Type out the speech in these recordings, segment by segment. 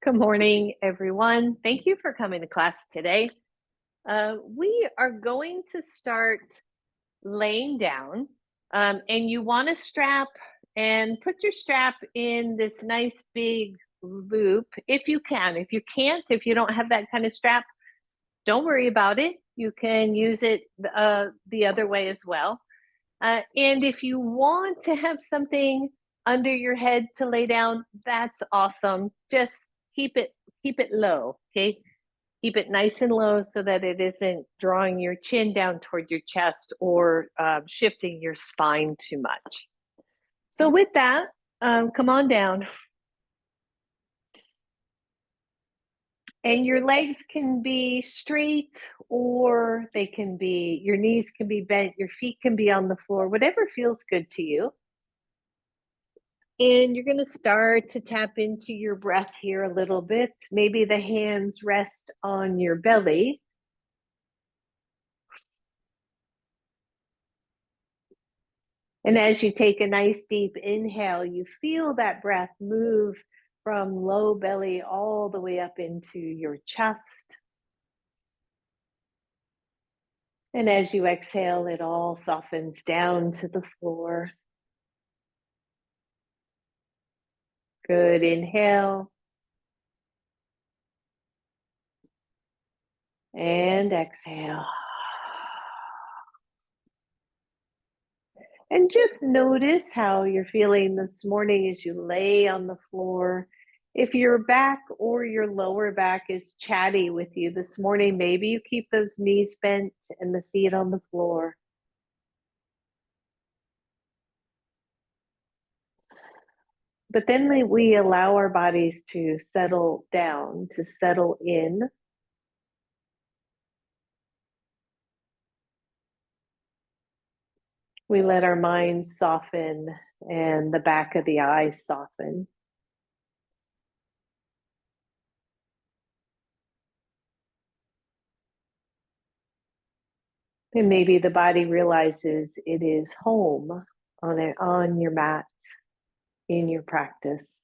Good morning, everyone. Thank you for coming to class today. We are going to start laying down, and you want to strap and put your strap in this nice big loop if you can. If you can't, if you don't have that kind of strap, don't worry about it. You can use it the other way as well. And if you want to have something under your head to lay down, that's awesome. Just keep it low, okay? Keep it nice and low so that it isn't drawing your chin down toward your chest or shifting your spine too much. So with that, come on down. And your legs can be straight or they can be, your knees can be bent, your feet can be on the floor, whatever feels good to you. And you're going to start to tap into your breath here a little bit. Maybe the hands rest on your belly. And as you take a nice deep inhale, you feel that breath move from low belly all the way up into your chest. And as you exhale, it all softens down to the floor. Good. Inhale. And exhale. And just notice how you're feeling this morning as you lay on the floor. If your back or your lower back is chatty with you this morning, maybe you keep those knees bent and the feet on the floor. But then we allow our bodies to settle down, to settle in. We let our minds soften and the back of the eyes soften. And maybe the body realizes it is home on your mat in your practice.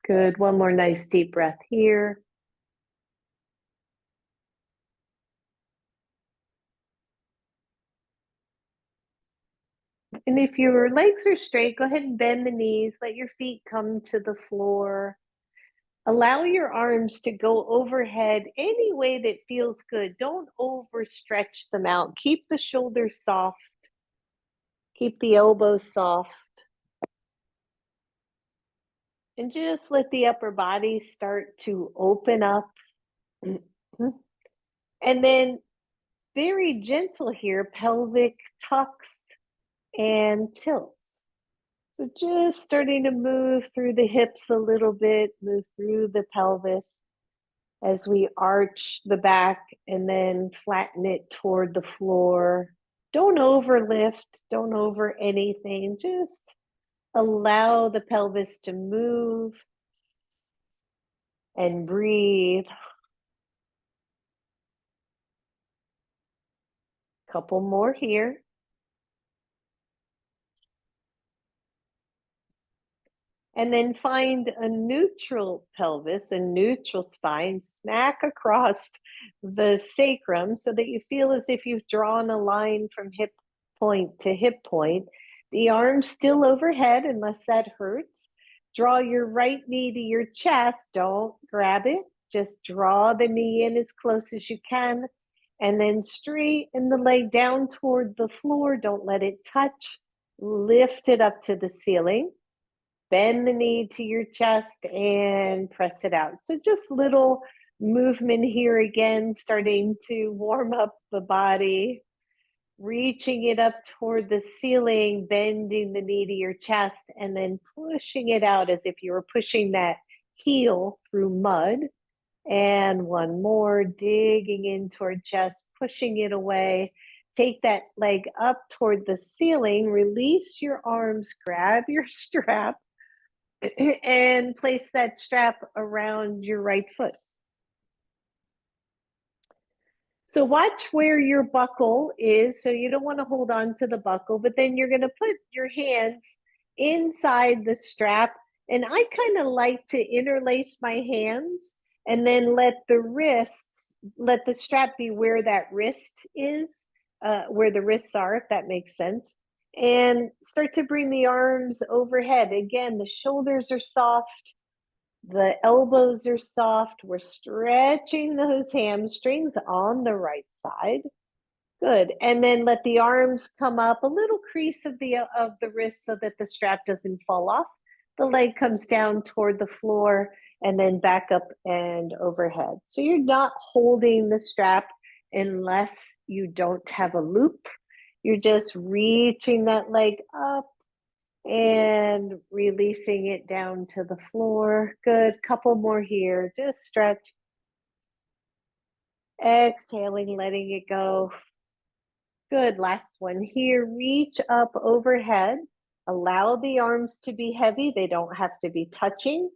Good. One more nice deep breath here. And if your legs are straight, go ahead and bend the knees. Let your feet come to the floor. Allow your arms to go overhead any way that feels good. Don't overstretch them out. Keep the shoulders soft. Keep the elbows soft. And just let the upper body start to open up. And then very gentle here, pelvic tucks and tilts. So just starting to move through the hips a little bit, move through the pelvis as we arch the back and then flatten it toward the floor. Don't overlift, don't over anything, just allow the pelvis to move and breathe. Couple more here. And then find a neutral pelvis, a neutral spine, smack across the sacrum so that you feel as if you've drawn a line from hip point to hip point. The arms still overhead unless that hurts. Draw your right knee to your chest. Don't grab it. Just draw the knee in as close as you can. And then straighten the leg down toward the floor. Don't let it touch. Lift it up to the ceiling. Bend the knee to your chest and press it out. So just little movement here again, starting to warm up the body, reaching it up toward the ceiling, bending the knee to your chest, and then pushing it out as if you were pushing that heel through mud. And one more, digging in toward chest, pushing it away. Take that leg up toward the ceiling, release your arms, grab your strap, and place that strap around your right foot. So watch where your buckle is. So you don't want to hold on to the buckle, but then you're going to put your hands inside the strap. And I kind of like to interlace my hands and then let the strap be where that wrist is, where the wrists are, if that makes sense. And start to bring the arms overhead. Again, the shoulders are soft, the elbows are soft. We're stretching those hamstrings on the right side. Good. And then let the arms come up, a little crease of the wrist so that the strap doesn't fall off. The leg comes down toward the floor and then back up and overhead. So you're not holding the strap unless you don't have a loop. You're just reaching that leg up and releasing it down to the floor. Good. Couple more here. Just stretch. Exhaling, letting it go. Good. Last one here. Reach up overhead. Allow the arms to be heavy. They don't have to be touching.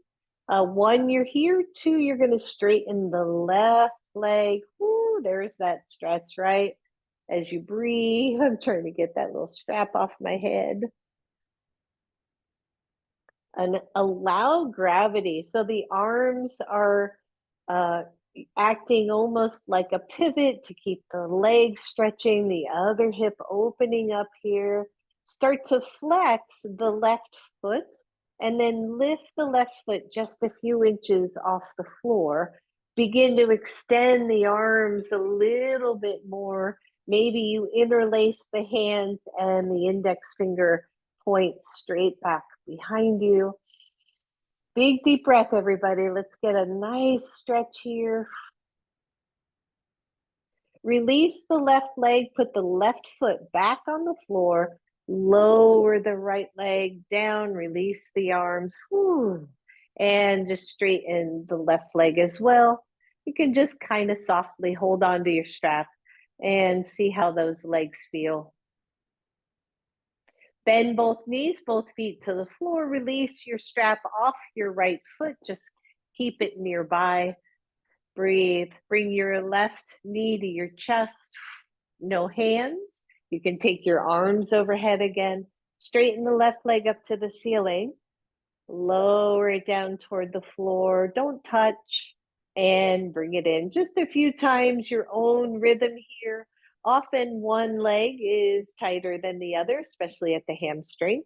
One, you're here. Two, you're going to straighten the left leg. Ooh, there's that stretch, right? As you breathe, I'm trying to get that little strap off my head. And allow gravity. So the arms are acting almost like a pivot to keep the leg stretching, the other hip opening up here. Start to flex the left foot and then lift the left foot just a few inches off the floor. Begin to extend the arms a little bit more. Maybe you interlace the hands and the index finger points straight back behind you. Big deep breath, everybody. Let's get a nice stretch here. Release the left leg, put the left foot back on the floor, lower the right leg down, release the arms, and just straighten the left leg as well. You can just kind of softly hold on to your strap and see how those legs feel. Bend both knees, both feet to the floor. Release your strap off your right foot. Just keep it nearby. Breathe. Bring your left knee to your chest. No hands. You can take your arms overhead again. Straighten the left leg up to the ceiling. Lower it down toward the floor. Don't touch. And bring it in. Just a few times, your own rhythm here. Often one leg is tighter than the other, especially at the hamstring.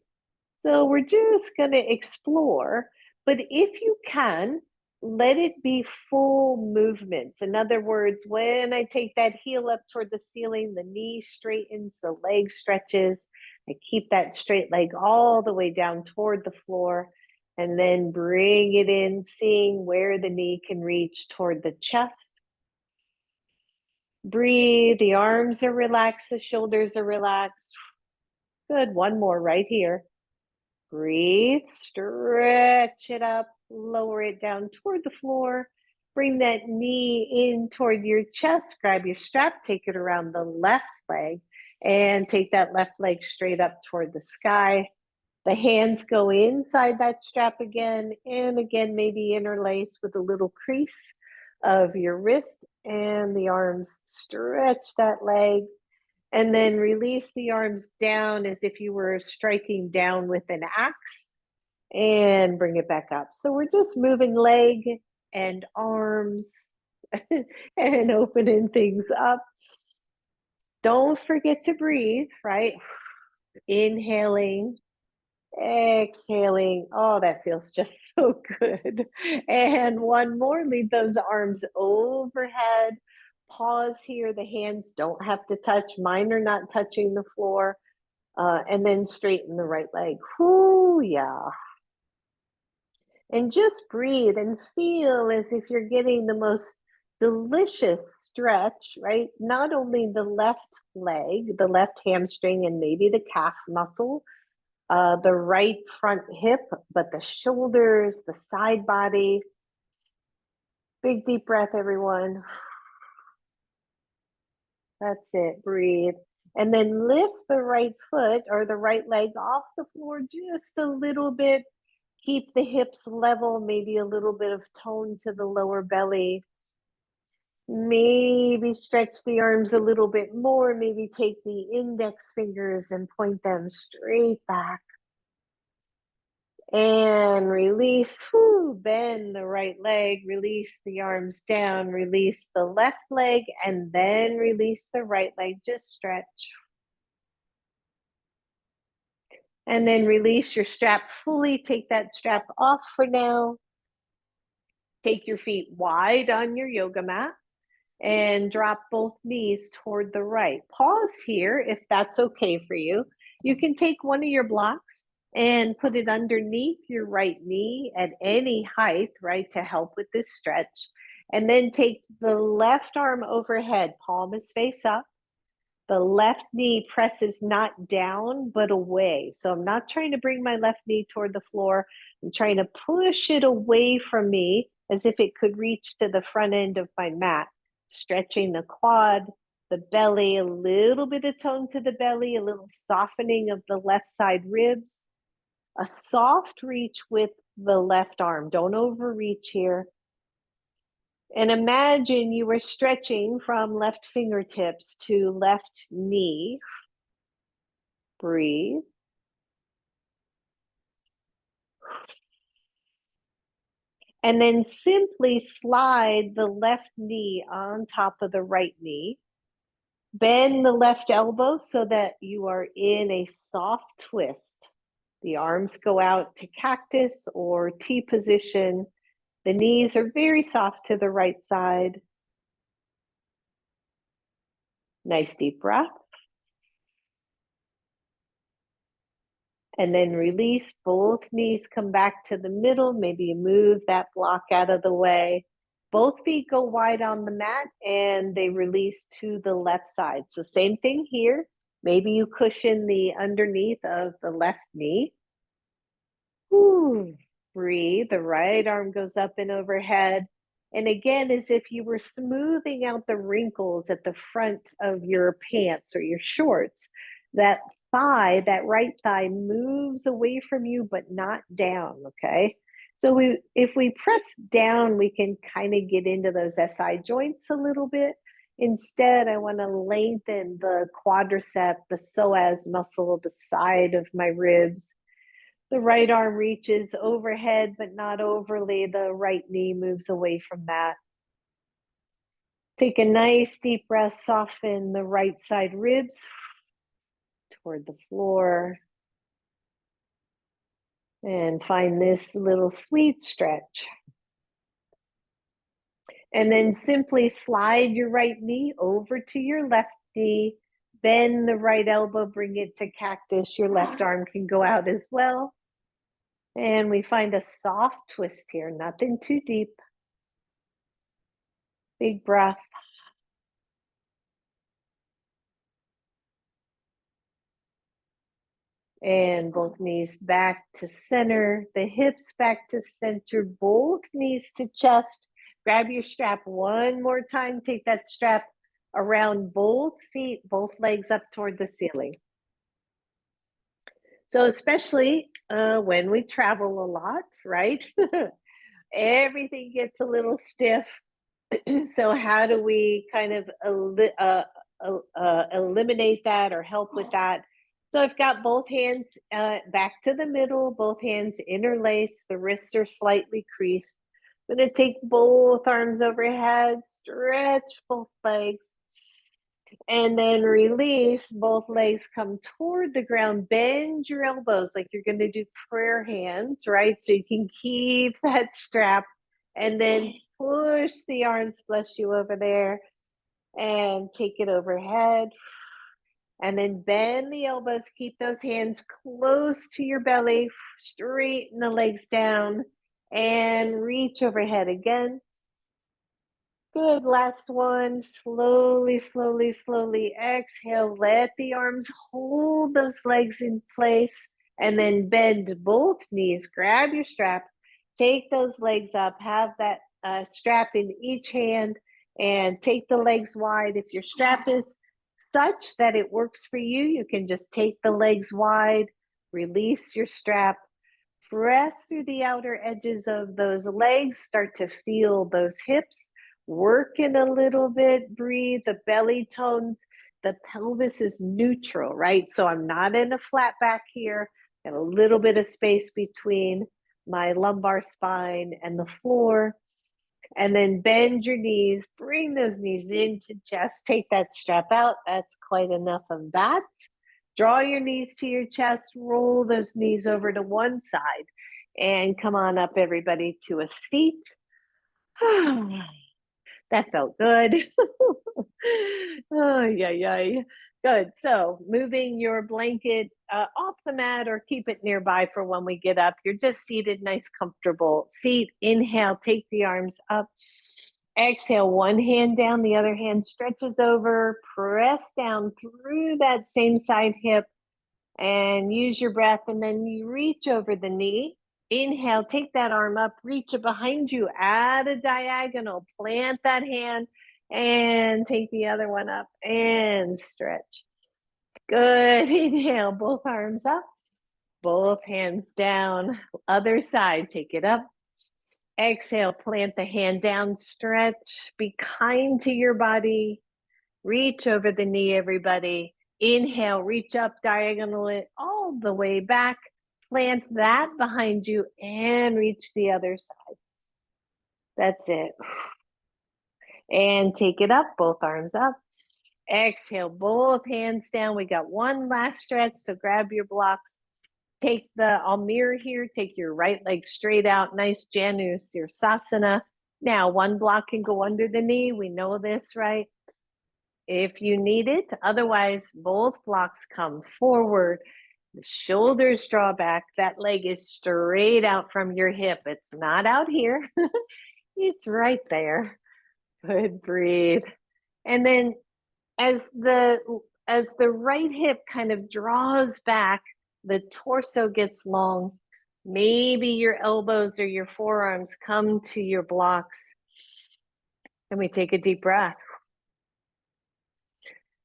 So we're just going to explore, but if you can, let it be full movements. In other words, when I take that heel up toward the ceiling, the knee straightens, the leg stretches. I keep that straight leg all the way down toward the floor and then bring it in, seeing where the knee can reach toward the chest. Breathe. The arms are relaxed. The shoulders are relaxed. Good. One more right here. Breathe. Stretch it up. Lower it down toward the floor. Bring that knee in toward your chest. Grab your strap. Take it around the left leg. And take that left leg straight up toward the sky. The hands go inside that strap again. And again, maybe interlace with a little crease of your wrist, and the arms stretch that leg, and then release the arms down as if you were striking down with an axe, and bring it back up. So we're just moving leg and arms and opening things up. Don't forget to breathe, right? Inhaling, exhaling. Oh, that feels just so good. And one more, leave those arms overhead. Pause here. The hands don't have to touch. Mine are not touching the floor. And then straighten the right leg. Whoo, yeah. And just breathe and feel as if you're getting the most delicious stretch, right? Not only the left leg, the left hamstring, and maybe the calf muscle, the right front hip, but the shoulders, the side body. Big deep breath, everyone. That's it. Breathe. And then lift the right foot or the right leg off the floor just a little bit. Keep the hips level, maybe a little bit of tone to the lower belly. Maybe stretch the arms a little bit more. Maybe take the index fingers and point them straight back. And release, bend the right leg, release the arms down, release the left leg, and then release the right leg. Just stretch. And then release your strap fully. Take that strap off for now. Take your feet wide on your yoga mat and drop both knees toward the right. Pause here if that's okay for you. You can take one of your blocks and put it underneath your right knee at any height, right, to help with this stretch. And then take the left arm overhead, palm is face up. The left knee presses not down, but away. So I'm not trying to bring my left knee toward the floor. I'm trying to push it away from me as if it could reach to the front end of my mat, stretching the quad, the belly, a little bit of tone to the belly, a little softening of the left side ribs, a soft reach with the left arm. Don't overreach here. And imagine you were stretching from left fingertips to left knee. Breathe. And then simply slide the left knee on top of the right knee. Bend the left elbow so that you are in a soft twist. The arms go out to cactus or T position. The knees are very soft to the right side. Nice deep breath. And then release, both knees come back to the middle. Maybe you move that block out of the way. Both feet go wide on the mat and they release to the left side. So same thing here. Maybe you cushion the underneath of the left knee. Breathe, the right arm goes up and overhead. And again, as if you were smoothing out the wrinkles at the front of your pants or your shorts, that thigh, that right thigh moves away from you, but not down, okay? So if we press down, we can kind of get into those SI joints a little bit. Instead, I want to lengthen the quadricep, the psoas muscle, the side of my ribs. The right arm reaches overhead, but not overly. The right knee moves away from that. Take a nice deep breath, soften the right side ribs toward the floor. And find this little sweet stretch. And then simply slide your right knee over to your left knee. Bend the right elbow, bring it to cactus. Your left arm can go out as well. And we find a soft twist here, nothing too deep. Big breath. And both knees back to center, the hips back to center, both knees to chest. Grab your strap one more time. Take that strap around both feet, both legs up toward the ceiling. So especially when we travel a lot, right? Everything gets a little stiff. So how do we kind of eliminate that or help with that? So I've got both hands back to the middle, both hands interlaced, the wrists are slightly creased. I'm going to take both arms overhead, stretch both legs, and then release. Both legs come toward the ground. Bend your elbows like you're going to do prayer hands, right? So you can keep that strap, and then push the arms, bless you over there, and take it overhead. And then bend the elbows, keep those hands close to your belly, straighten the legs down, and reach overhead again. Good, last one. Slowly, slowly, slowly exhale. Let the arms hold those legs in place, and then bend both knees. Grab your strap, take those legs up, have that strap in each hand, and take the legs wide. If your strap is such that it works for you, you can just take the legs wide, release your strap, press through the outer edges of those legs, start to feel those hips. working a little bit, breathe, the belly tones, the pelvis is neutral, right? So I'm not in a flat back here, got a little bit of space between my lumbar spine and the floor. And then bend your knees, bring those knees into chest, take that strap out. That's quite enough of that. Draw your knees to your chest, roll those knees over to one side, and come on up, everybody, to a seat. That felt good. Oh, yeah. Good. So moving your blanket off the mat or keep it nearby for when we get up. You're just seated, nice, comfortable seat. Inhale, take the arms up. Exhale, one hand down, the other hand stretches over. Press down through that same side hip and use your breath. And then you reach over the knee. Inhale, take that arm up, reach it behind you at a diagonal, plant that hand and take the other one up and stretch. Good. Inhale, both arms up, both hands down. Other side, take it up. Exhale, plant the hand down, stretch. Be kind to your body. Reach over the knee, everybody. Inhale, reach up, diagonal it all the way back. Plant that behind you and reach the other side. That's it. And take it up, both arms up. Exhale, both hands down. We got one last stretch, so grab your blocks. I'll mirror here, take your right leg straight out, nice Janu Sirsasana. Now, one block can go under the knee. We know this, right? If you need it. Otherwise, both blocks come forward. The shoulders draw back. That leg is straight out from your hip. It's not out here. It's right there. Good, breathe. And then as the right hip kind of draws back, the torso gets long. Maybe your elbows or your forearms come to your blocks. And we take a deep breath.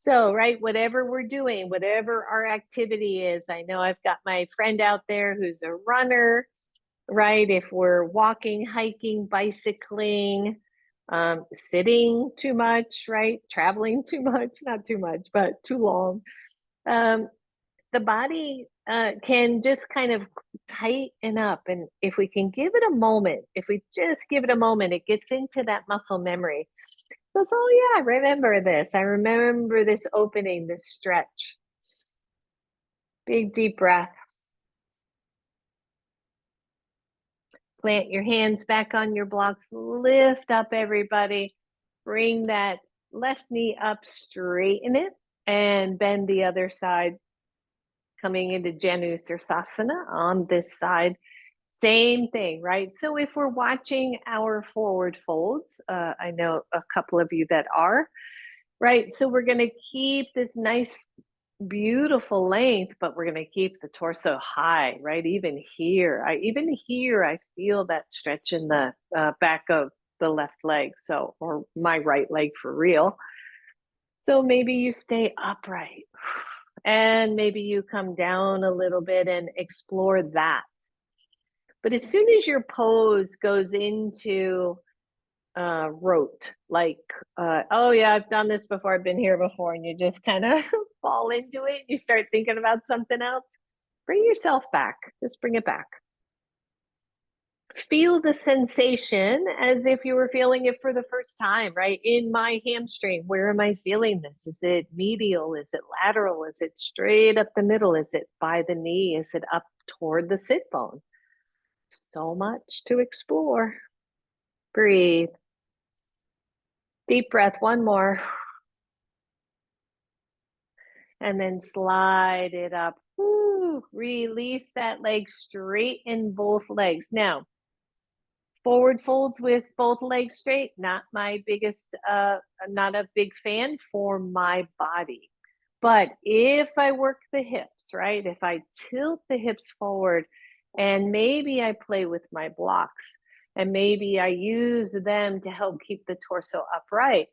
So, right, whatever we're doing, whatever our activity is, I know I've got my friend out there who's a runner, right? If we're walking, hiking, bicycling, sitting too much, right? Traveling too much, not too much, but too long. The body can just kind of tighten up. And if we can give it a moment, if we just give it a moment, it gets into that muscle memory. Goes, oh yeah, I remember this. I remember this opening, this stretch. Big deep breath. Plant your hands back on your blocks. Lift up, everybody. Bring that left knee up, straighten it, and bend the other side. Coming into Janu Sirsasana on this side. Same thing, right? So if we're watching our forward folds, I know a couple of you that are, right? So we're going to keep this nice, beautiful length, but we're going to keep the torso high, right? Even here, I feel that stretch in the back of the left leg, so, or my right leg for real. So maybe you stay upright and maybe you come down a little bit and explore that. But as soon as your pose goes into rote, like, oh yeah, I've done this before, I've been here before, and you just kind of fall into it, you start thinking about something else, bring yourself back, just bring it back. Feel the sensation as if you were feeling it for the first time, right? In my hamstring, where am I feeling this? Is it medial? Is it lateral? Is it straight up the middle? Is it by the knee? Is it up toward the sit bone? So much to explore. Breathe. Deep breath, one more. And then slide it up. Woo, release that leg, straighten both legs. Now, forward folds with both legs straight, not my biggest, not a big fan for my body. But if I work the hips, right? If I tilt the hips forward and maybe I play with my blocks and maybe I use them to help keep the torso upright,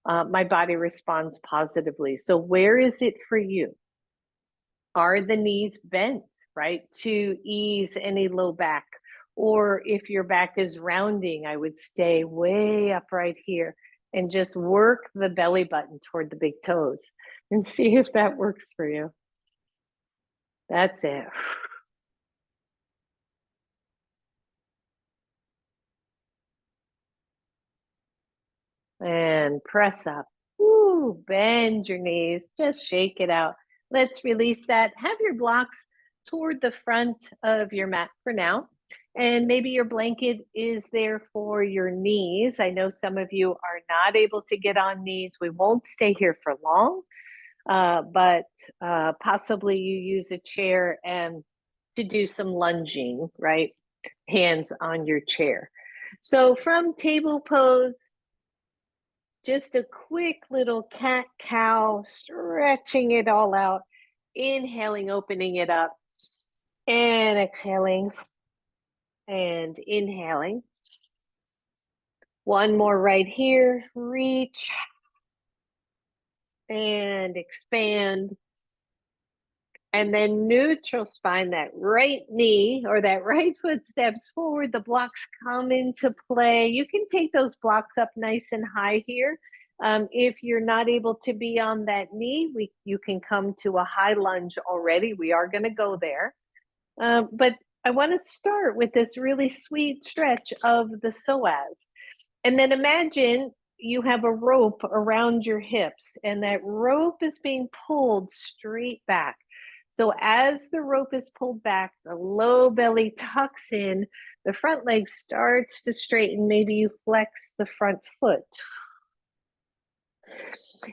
my body responds positively. So where is it for you? Are the knees bent, right? To ease any low back Or if your back is rounding, I would stay way up right here and just work the belly button toward the big toes and see if that works for you. That's it. And press up. Ooh, bend your knees, just shake it out. Let's release that. Have your blocks toward the front of your mat for now. And maybe your blanket is there for your knees. I know some of you are not able to get on knees. We won't stay here for long, but possibly you use a chair and to do some lunging, right? Hands on your chair. So from table pose, just a quick little cat-cow, stretching it all out, inhaling, opening it up, and exhaling, and inhaling. One more right here, reach, and expand. And then neutral spine, that right knee or that right foot steps forward, the blocks come into play. You can take those blocks up nice and high here. If you're not able to be on that knee, you can come to a high lunge already. We are going to go there. But I want to start with this really sweet stretch of the psoas. And then imagine you have a rope around your hips, and that rope is being pulled straight back. So as the rope is pulled back, the low belly tucks in, the front leg starts to straighten. Maybe you flex the front foot.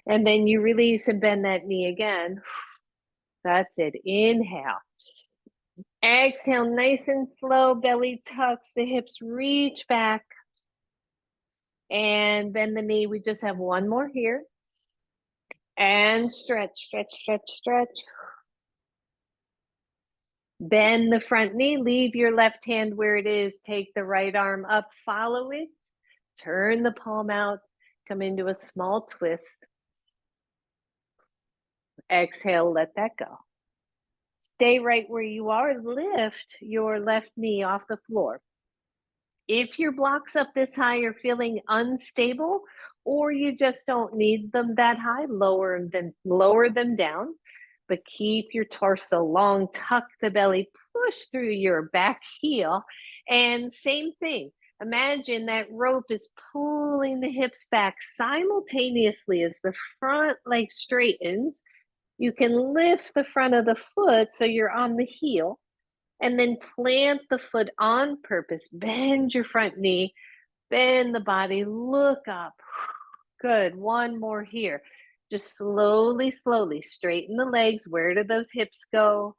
And then you release and bend that knee again. That's it. Inhale. Exhale, nice and slow, belly tucks, the hips reach back. And bend the knee. We just have one more here. And stretch, stretch, stretch, stretch. Bend the front knee, leave your left hand where it is, take the right arm up, follow it, turn the palm out, come into a small twist. Exhale, let that go. Stay right where you are, lift your left knee off the floor. If your blocks up this high are feeling unstable, or you just don't need them that high, lower them down. But keep your torso long, tuck the belly, push through your back heel. And same thing, imagine that rope is pulling the hips back simultaneously as the front leg straightens. You can lift the front of the foot so you're on the heel, and then plant the foot on purpose. Bend your front knee, bend the body, look up. Good, one more here. Just slowly, slowly straighten the legs. Where do those hips go?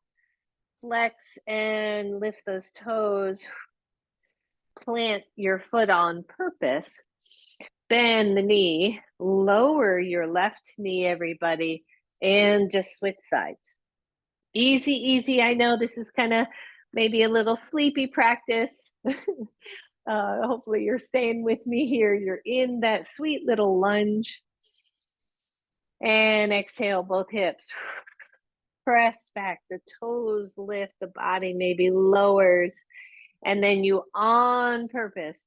Flex and lift those toes. Plant your foot on purpose. Bend the knee. Lower your left knee, everybody, and just switch sides. Easy, easy. I know this is kind of maybe a little sleepy practice. Hopefully you're staying with me here. You're in that sweet little lunge. And exhale, both hips. Press back, the toes lift, the body maybe lowers. And then you, on purpose,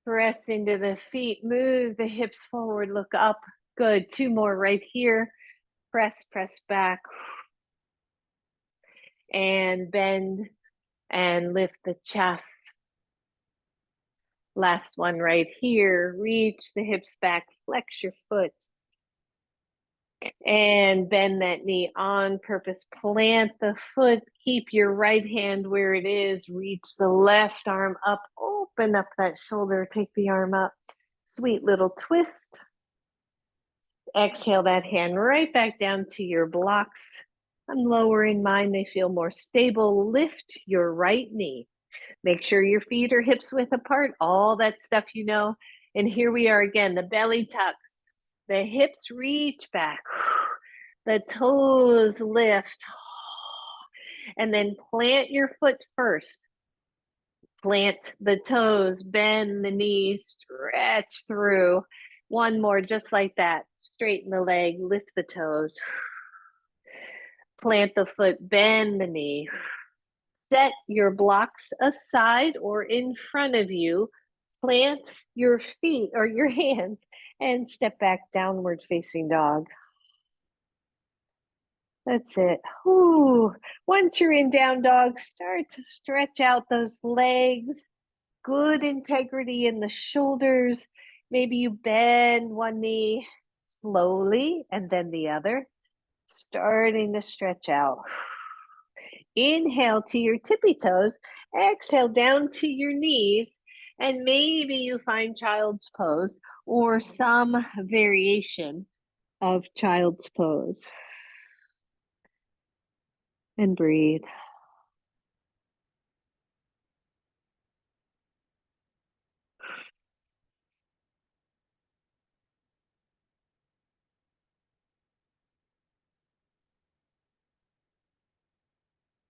press into the feet, move the hips forward, look up. Good, two more right here. Press, press back. And bend and lift the chest. Last one right here. Reach the hips back, flex your foot. And bend that knee on purpose. Plant the foot. Keep your right hand where it is. Reach the left arm up. Open up that shoulder. Take the arm up. Sweet little twist. Exhale that hand right back down to your blocks. I'm lowering mine. They feel more stable. Lift your right knee. Make sure your feet are hips width apart. All that stuff you know. And here we are again. The belly tucks. The hips reach back. The toes lift. And then plant your foot first. Plant the toes, bend the knees, stretch through. One more, just like that. Straighten the leg, lift the toes. Plant the foot, bend the knee. Set your blocks aside or in front of you. Plant your feet or your hands and step back, downward facing dog. That's it. Ooh. Once you're in down dog, start to stretch out those legs. Good integrity in the shoulders. Maybe you bend one knee slowly and then the other, starting to stretch out. Inhale to your tippy toes, exhale down to your knees, and maybe you find child's pose or some variation of child's pose. And breathe.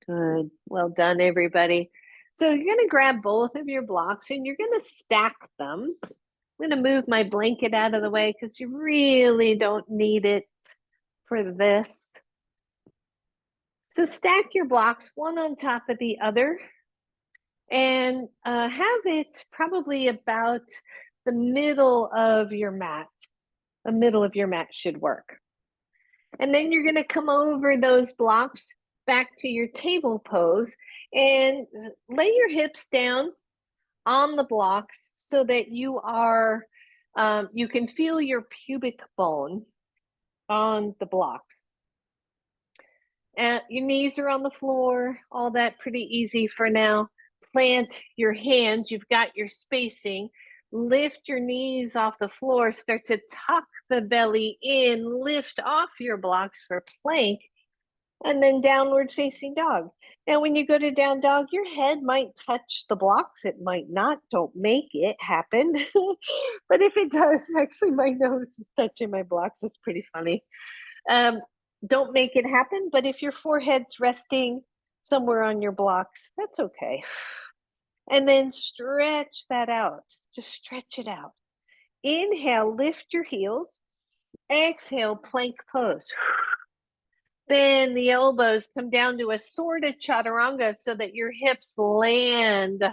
Good. Well done, everybody. So you're going to grab both of your blocks and you're going to stack them. I'm going to move my blanket out of the way because you really don't need it for this. So stack your blocks one on top of the other and have it probably about the middle of your mat. The middle of your mat should work. And then you're going to come over those blocks back to your table pose and lay your hips down on the blocks so that you are, you can feel your pubic bone on the blocks. Your knees are on the floor, all that pretty easy for now. Plant your hands, you've got your spacing. Lift your knees off the floor, start to tuck the belly in, lift off your blocks for plank, and then downward facing dog. Now, when you go to down dog, your head might touch the blocks. It might not. Don't make it happen. But if it does, actually, my nose is touching my blocks. It's pretty funny. Don't make it happen. But if your forehead's resting somewhere on your blocks, that's okay. And then stretch that out. Just stretch it out. Inhale, lift your heels. Exhale, plank pose. Bend the elbows, come down to a sort of chaturanga so that your hips land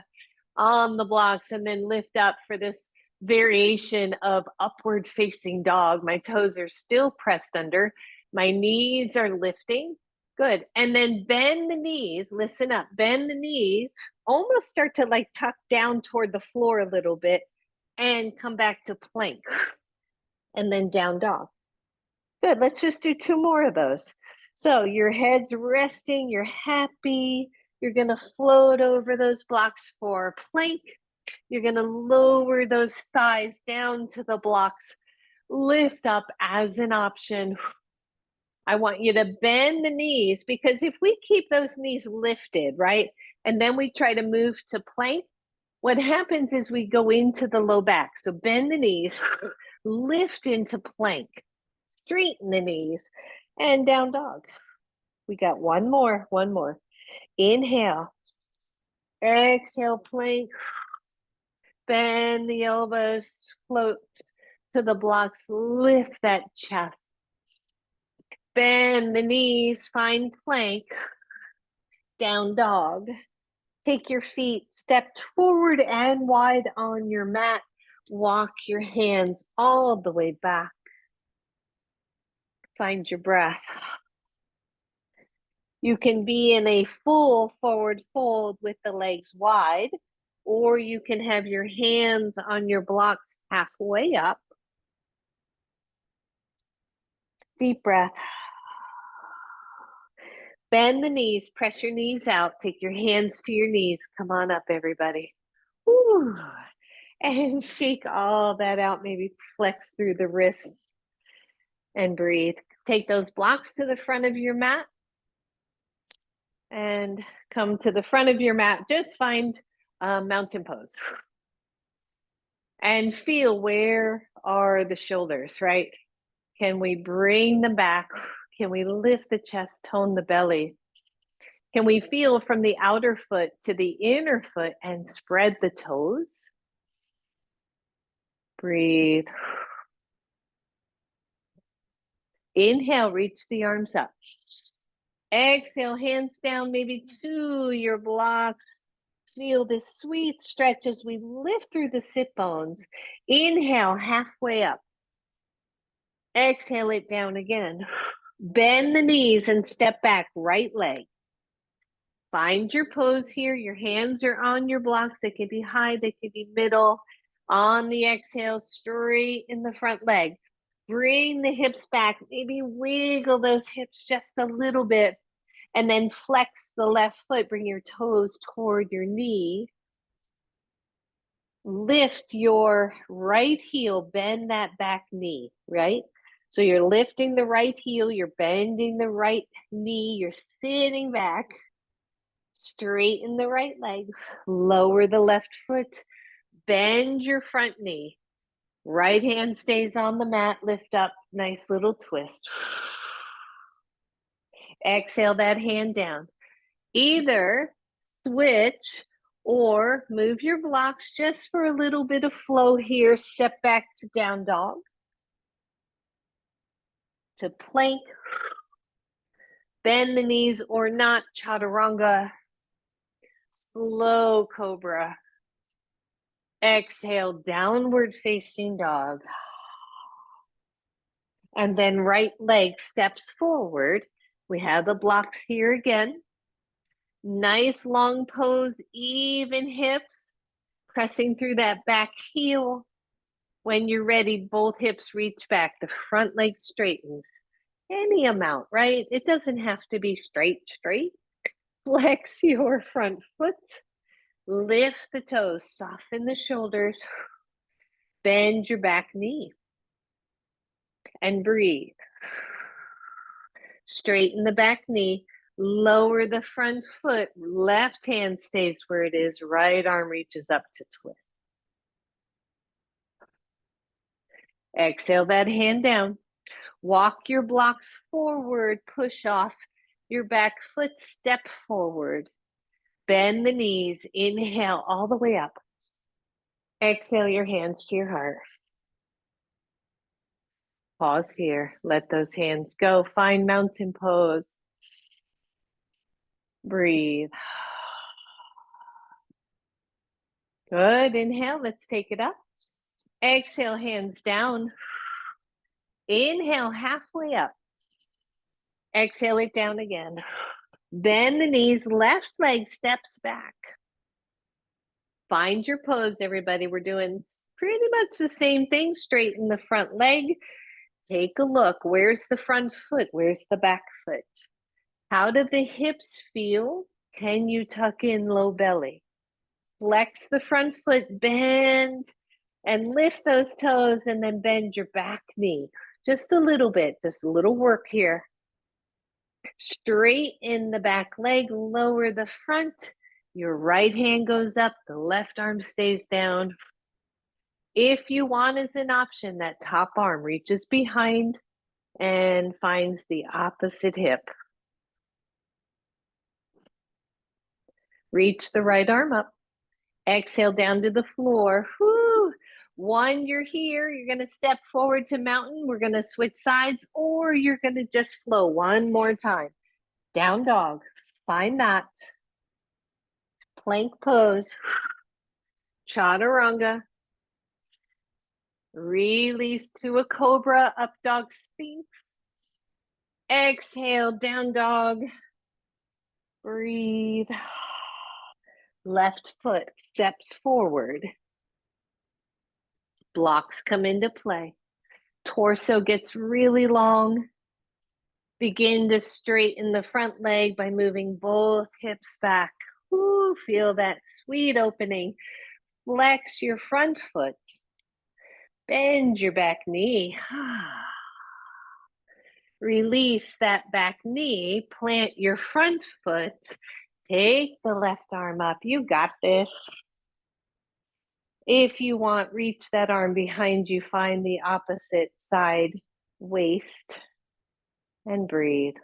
on the blocks, and then lift up for this variation of upward facing dog. My toes are still pressed under. My knees are lifting. Good. And then bend the knees. Listen up. Bend the knees. Almost start to like tuck down toward the floor a little bit and come back to plank. And then down dog. Good. Let's just do 2 more of those. So your head's resting, you're happy. You're going to float over those blocks for plank. You're going to lower those thighs down to the blocks. Lift up as an option. I want you to bend the knees, because if we keep those knees lifted, right, and then we try to move to plank, what happens is we go into the low back. So bend the knees, lift into plank, straighten the knees, and down dog. We got one more. Inhale. Exhale, plank. Bend the elbows, float to the blocks, lift that chest. Bend the knees, find plank. Down dog. Take your feet, step forward and wide on your mat. Walk your hands all the way back. Find your breath. You can be in a full forward fold with the legs wide, or you can have your hands on your blocks halfway up. Deep breath. Bend the knees, press your knees out, take your hands to your knees. Come on up, everybody. Woo. And shake all that out, maybe flex through the wrists and breathe. Take those blocks to the front of your mat and come to the front of your mat. Just find mountain pose. And feel, where are the shoulders, right? Can we bring them back? Can we lift the chest, tone the belly? Can we feel from the outer foot to the inner foot and spread the toes? Breathe. Inhale, reach the arms up. Exhale, hands down, maybe to your blocks. Feel this sweet stretch as we lift through the sit bones. Inhale, halfway up. Exhale it down again. Bend the knees and step back, right leg. Find your pose here. Your hands are on your blocks. They could be high, they could be middle. On the exhale, straight in the front leg. Bring the hips back. Maybe wiggle those hips just a little bit. And then flex the left foot. Bring your toes toward your knee. Lift your right heel. Bend that back knee, right? So you're lifting the right heel. You're bending the right knee. You're sitting back. Straighten the right leg, lower the left foot, bend your front knee. Right hand stays on the mat, lift up, nice little twist. Exhale that hand down. Either switch or move your blocks just for a little bit of flow here. Step back to down dog, to plank, bend the knees or not, chaturanga, slow cobra. Exhale, downward facing dog. And then right leg steps forward. We have the blocks here again. Nice long pose, even hips, pressing through that back heel. When you're ready, both hips reach back. The front leg straightens. Any amount, right? It doesn't have to be straight. Flex your front foot. Lift the toes, soften the shoulders. Bend your back knee. And breathe. Straighten the back knee. Lower the front foot. Left hand stays where it is. Right arm reaches up to twist. Exhale that hand down. Walk your blocks forward. Push off your back foot. Step forward. Bend the knees. Inhale all the way up. Exhale your hands to your heart. Pause here. Let those hands go. Find mountain pose. Breathe. Good. Inhale. Let's take it up. Exhale, hands down. Inhale, halfway up. Exhale it down again. Bend the knees, left leg steps back. Find your pose, everybody. We're doing pretty much the same thing. Straighten the front leg. Take a look. Where's the front foot? Where's the back foot? How do the hips feel? Can you tuck in low belly? Flex the front foot, bend, and lift those toes, and then bend your back knee. Just a little bit, just a little work here. Straighten the back leg, lower the front. Your right hand goes up, the left arm stays down. If you want as an option, that top arm reaches behind and finds the opposite hip. Reach the right arm up. Exhale down to the floor. Whoo. One, you're here. You're going to step forward to mountain. We're going to switch sides, or you're going to just flow one more time. Down dog. Find that. Plank pose. Chaturanga. Release to a cobra. Up dog sphinx. Exhale, down dog. Breathe. Left foot steps forward. Blocks come into play. Torso gets really long. Begin to straighten the front leg by moving both hips back. Ooh, feel that sweet opening. Flex your front foot. Bend your back knee. Release that back knee. Plant your front foot. Take the left arm up. You got this. If you want, reach that arm behind you. Find the opposite side waist. And breathe.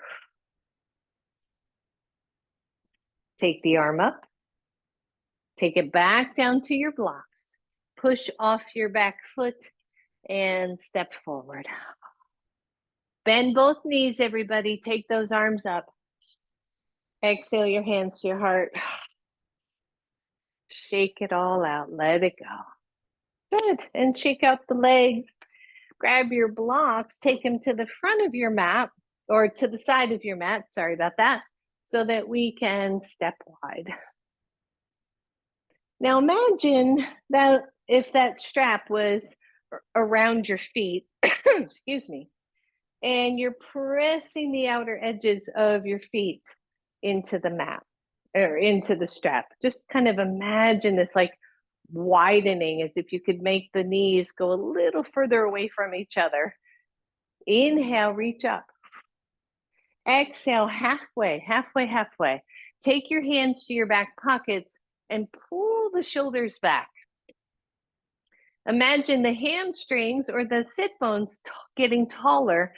Take the arm up. Take it back down to your blocks. Push off your back foot and step forward. Bend both knees, everybody. Take those arms up. Exhale your hands to your heart. Shake it all out. Let it go. Good. And shake out the legs. Grab your blocks. Take them to the front of your mat or to the side of your mat. Sorry about that. So that we can step wide. Now imagine that if that strap was around your feet, excuse me, and you're pressing the outer edges of your feet into the mat or into the strap. Just kind of imagine this like widening as if you could make the knees go a little further away from each other. Inhale, reach up. Exhale, halfway, halfway, halfway. Take your hands to your back pockets and pull the shoulders back. Imagine the hamstrings or the sit bones getting taller,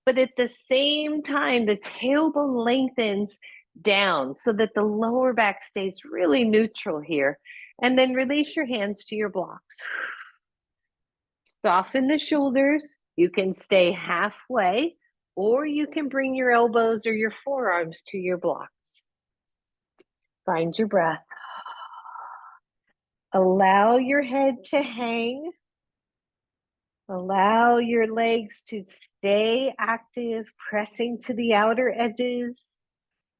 but at the same time, the tailbone lengthens down so that the lower back stays really neutral here. And then release your hands to your blocks. Soften the shoulders. You can stay halfway, or you can bring your elbows or your forearms to your blocks. Find your breath. Allow your head to hang. Allow your legs to stay active, pressing to the outer edges.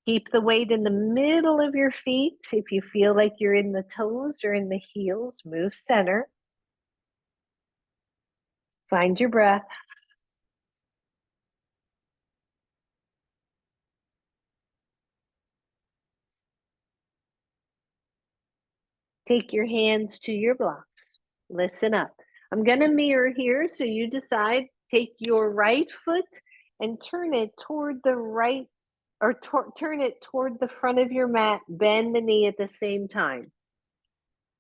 Keep the weight in the middle of your feet. If you feel like you're in the toes or in the heels, move center. Find your breath. Take your hands to your blocks. Listen up. I'm going to mirror here, so you decide. Take your right foot and turn it toward the right, or turn it toward the front of your mat. Bend the knee at the same time.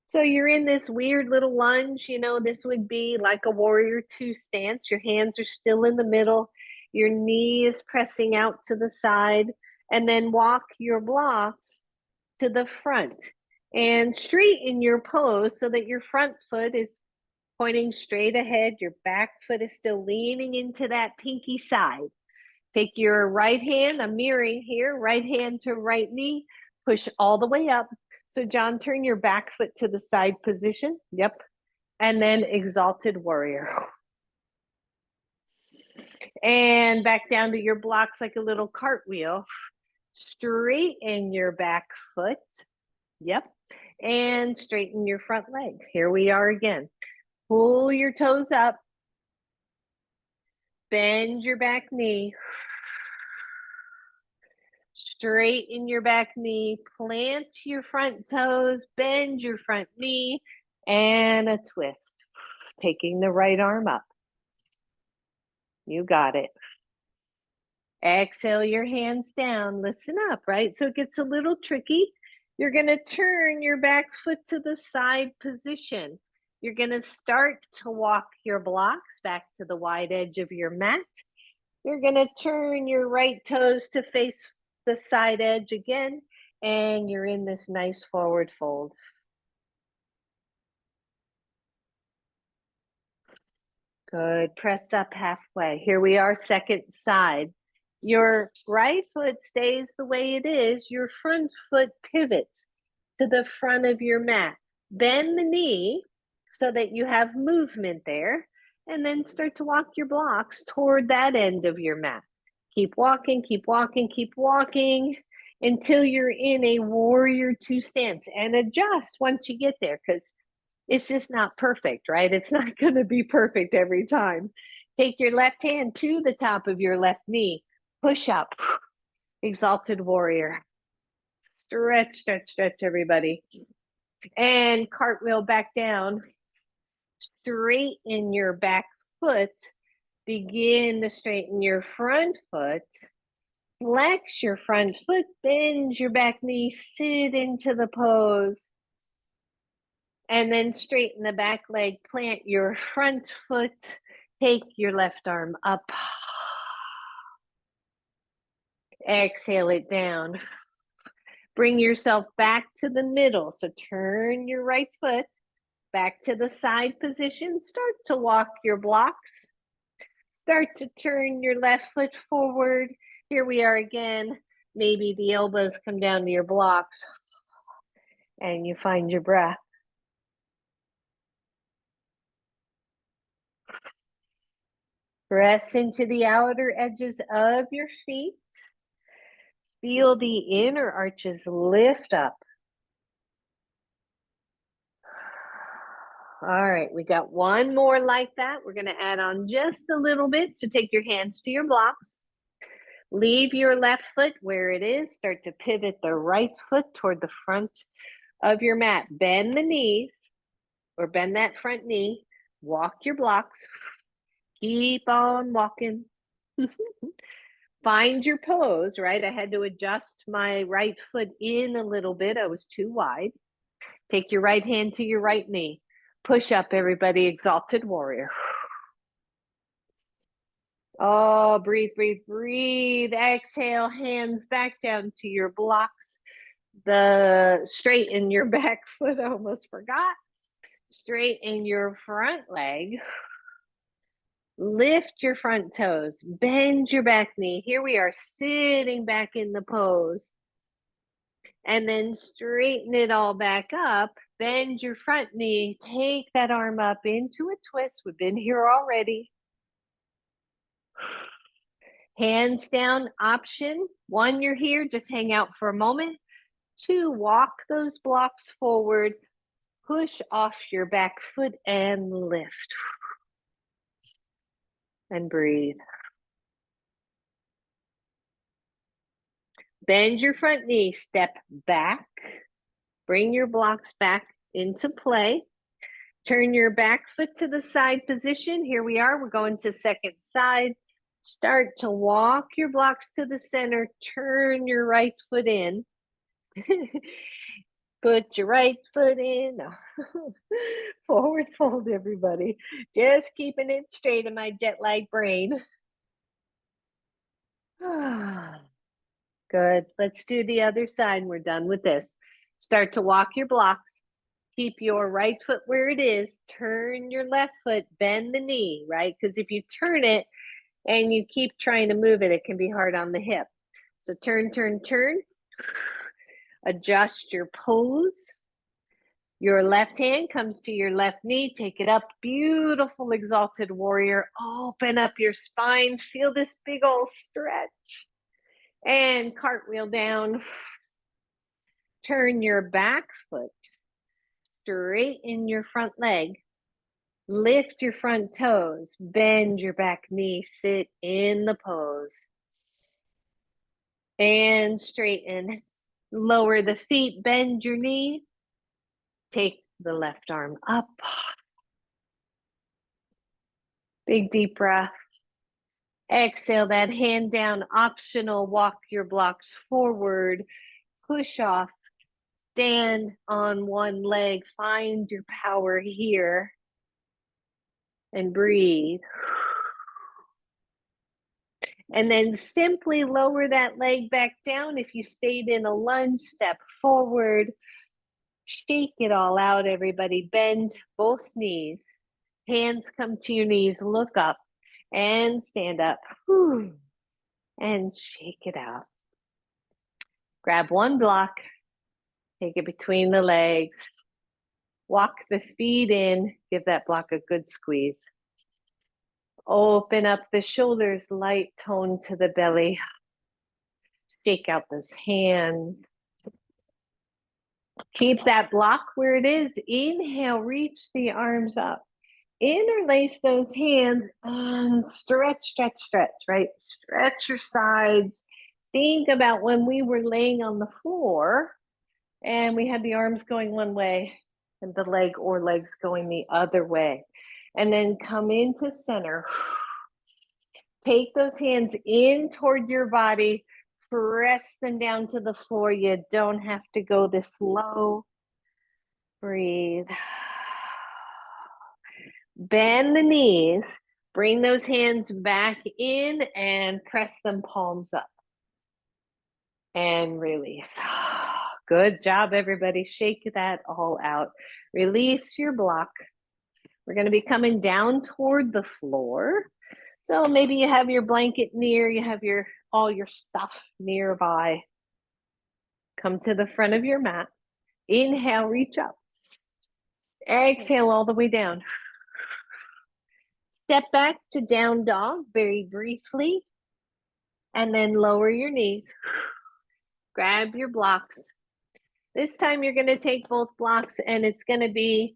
So you're in this weird little lunge. You know, this would be like a warrior two stance. Your hands are still in the middle. Your knee is pressing out to the side, and then walk your blocks to the front and straighten your pose so that your front foot is pointing straight ahead. Your back foot is still leaning into that pinky side. Take your right hand, I'm mirroring here, right hand to right knee, push all the way up. So John, turn your back foot to the side position. Yep. And then exalted warrior. And back down to your blocks like a little cartwheel. Straighten your back foot. Yep. And straighten your front leg. Here we are again. Pull your toes up. Bend your back knee. Straighten your back knee. Plant your front toes. Bend your front knee. And a twist. Taking the right arm up. You got it. Exhale your hands down. Listen up, right? So it gets a little tricky. You're going to turn your back foot to the side position. You're going to start to walk your blocks back to the wide edge of your mat. You're going to turn your right toes to face the side edge again, and you're in this nice forward fold. Good. Press up halfway. Here we are, second side. Your right foot stays the way it is. Your front foot pivots to the front of your mat. Bend the knee so that you have movement there, and then start to walk your blocks toward that end of your mat. Keep walking, keep walking, keep walking until you're in a warrior two stance, and adjust once you get there, because it's just not perfect, right? It's not going to be perfect every time. Take your left hand to the top of your left knee. Push up. Exalted warrior. Stretch, stretch, stretch, everybody. And cartwheel back down. Straighten your back foot. Begin to straighten your front foot. Flex your front foot. Bend your back knee. Sit into the pose. And then straighten the back leg, plant your front foot, take your left arm up. Exhale it down. Bring yourself back to the middle. So turn your right foot back to the side position. Start to walk your blocks. Start to turn your left foot forward. Here we are again. Maybe the elbows come down to your blocks and you find your breath. Press into the outer edges of your feet. Feel the inner arches lift up. All right, we got one more like that. We're going to add on just a little bit. So take your hands to your blocks. Leave your left foot where it is. Start to pivot the right foot toward the front of your mat. Bend the knees or bend that front knee. Walk your blocks. Keep on walking. Find your pose, right? I had to adjust my right foot in a little bit. I was too wide. Take your right hand to your right knee. Push up, everybody. Exalted warrior. Oh, breathe, breathe, breathe. Exhale, hands back down to your blocks. Straighten your back foot. I almost forgot. Straighten your front leg. Lift your front toes. Bend your back knee. Here we are sitting back in the pose. And then straighten it all back up. Bend your front knee. Take that arm up into a twist. We've been here already. Hands down option. 1, you're here. Just hang out for a moment. 2, walk those blocks forward. Push off your back foot and lift. And breathe. Bend your front knee. Step back. Bring your blocks back into play. Turn your back foot to the side position. Here we are. We're going to second side. Start to walk your blocks to the center. Turn your right foot in. Put your right foot in. Forward fold, everybody. Just keeping it straight in my jet lag brain. Good. Let's do the other side. We're done with this. Start to walk your blocks. Keep your right foot where it is. Turn your left foot. Bend the knee, right? Because if you turn it and you keep trying to move it, it can be hard on the hip. So turn, turn, turn. Adjust your pose. Your left hand comes to your left knee. Take it up. Beautiful exalted warrior. Open up your spine. Feel this big old stretch. And cartwheel down. Turn your back foot. Straighten your front leg. Lift your front toes. Bend your back knee. Sit in the pose. And straighten. Lower the feet. Bend your knee. Take the left arm up. Big deep breath. Exhale that hand down. Optional. Walk your blocks forward. Push off. Stand on one leg. Find your power here. And breathe. And then simply lower that leg back down. If you stayed in a lunge, step forward. Shake it all out, everybody. Bend both knees. Hands come to your knees. Look up and stand up. And shake it out. Grab one block. Take it between the legs. Walk the feet in. Give that block a good squeeze. Open up the shoulders, light tone to the belly. Shake out those hands. Keep that block where it is. Inhale, reach the arms up. Interlace those hands and stretch, stretch, stretch, right? Stretch your sides. Think about when we were laying on the floor and we had the arms going one way and the leg or legs going the other way. And then come into center. Take those hands in toward your body. Press them down to the floor. You don't have to go this low. Breathe. Bend the knees. Bring those hands back in and press them palms up. And release. Good job, everybody. Shake that all out. Release your block. We're going to be coming down toward the floor. So maybe you have your blanket near, you have your all your stuff nearby. Come to the front of your mat. Inhale, reach up. Exhale all the way down. Step back to down dog very briefly. And then lower your knees. Grab your blocks. This time you're going to take both blocks and it's going to be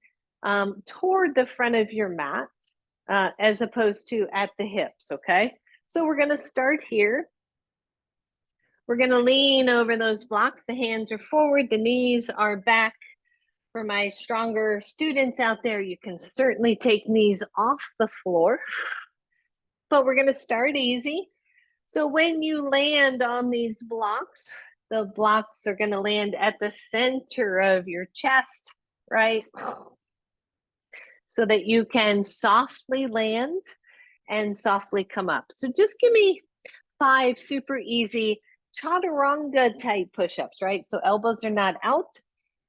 toward the front of your mat as opposed to at the hips, okay? So we're going to start here. We're going to lean over those blocks. The hands are forward, the knees are back. For my stronger students out there, you can certainly take knees off the floor, but we're going to start easy. So when you land on these blocks, the blocks are going to land at the center of your chest, right? So that you can softly land and softly come up. So just give me 5 super easy chaturanga type push-ups, right? So elbows are not out,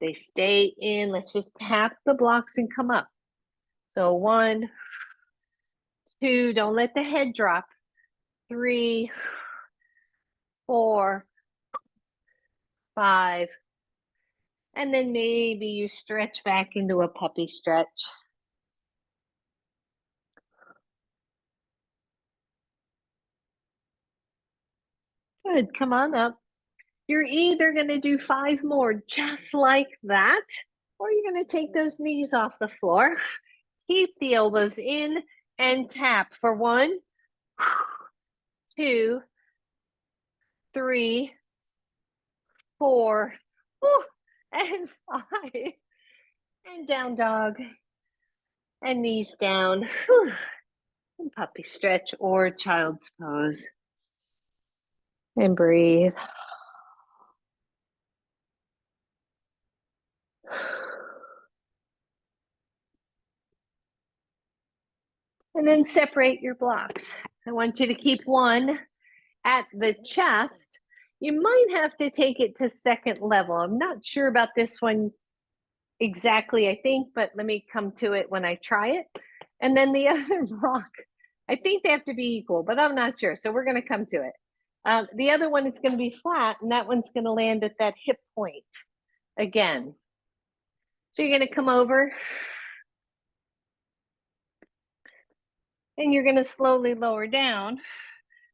they stay in. Let's just tap the blocks and come up. So 1, 2, don't let the head drop. 3, 4, 5, and then maybe you stretch back into a puppy stretch. Good, come on up. You're either going to do 5 more just like that, or you're going to take those knees off the floor. Keep the elbows in and tap for 1, 2, 3, 4, and 5. And down dog. And knees down. And puppy stretch or child's pose. And breathe. And then separate your blocks. I want you to keep one at the chest. You might have to take it to second level. I'm not sure about this one exactly, I think, but let me come to it when I try it. And then the other block, I think they have to be equal, but I'm not sure. So we're going to come to it. The other one is going to be flat, and that one's going to land at that hip point again. So you're going to come over. And you're going to slowly lower down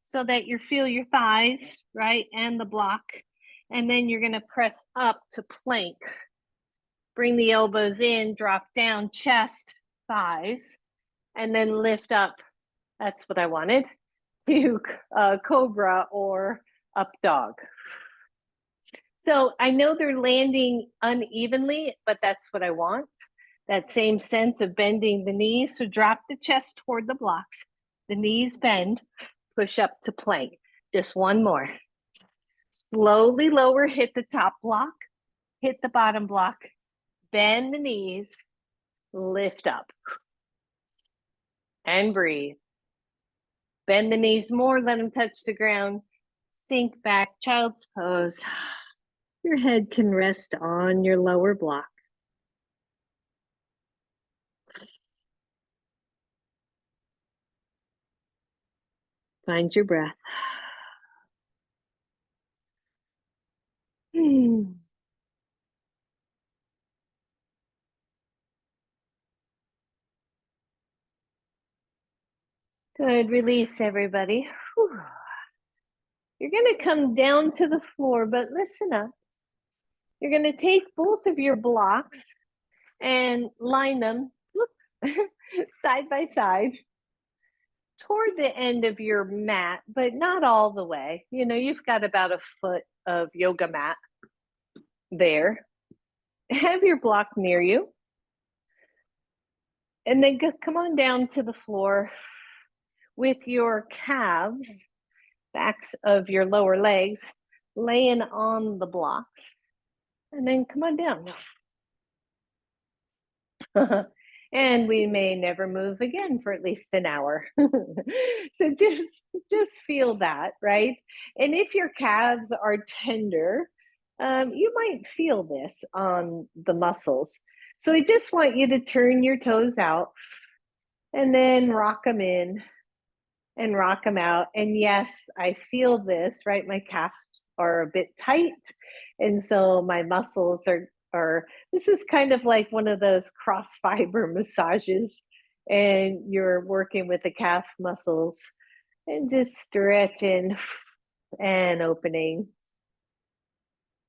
so that you feel your thighs, right, and the block. And then you're going to press up to plank. Bring the elbows in, drop down, chest, thighs, and then lift up. That's what I wanted, to cobra or up dog. So I know they're landing unevenly, but that's what I want. That same sense of bending the knees. So drop the chest toward the blocks. The knees bend, push up to plank. Just one more. Slowly lower, hit the top block, hit the bottom block, bend the knees, lift up. And breathe. Bend the knees more, let them touch the ground. Sink back, child's pose. Your head can rest on your lower block. Find your breath. Good. Release, everybody. Whew. You're going to come down to the floor, but listen up. You're going to take both of your blocks and line them side by side toward the end of your mat, but not all the way. You know, you've got about a foot of yoga mat there. Have your block near you. And then come on down to the floor with your calves, backs of your lower legs, laying on the blocks. And then come on down. And we may never move again for at least an hour. So just feel that, right? And if your calves are tender, you might feel this on the muscles. So I just want you to turn your toes out and then rock them in and rock them out. And yes, I feel this, right? My calves are a bit tight. And so my muscles are, this is kind of like one of those cross fiber massages. And you're working with the calf muscles and just stretching and opening.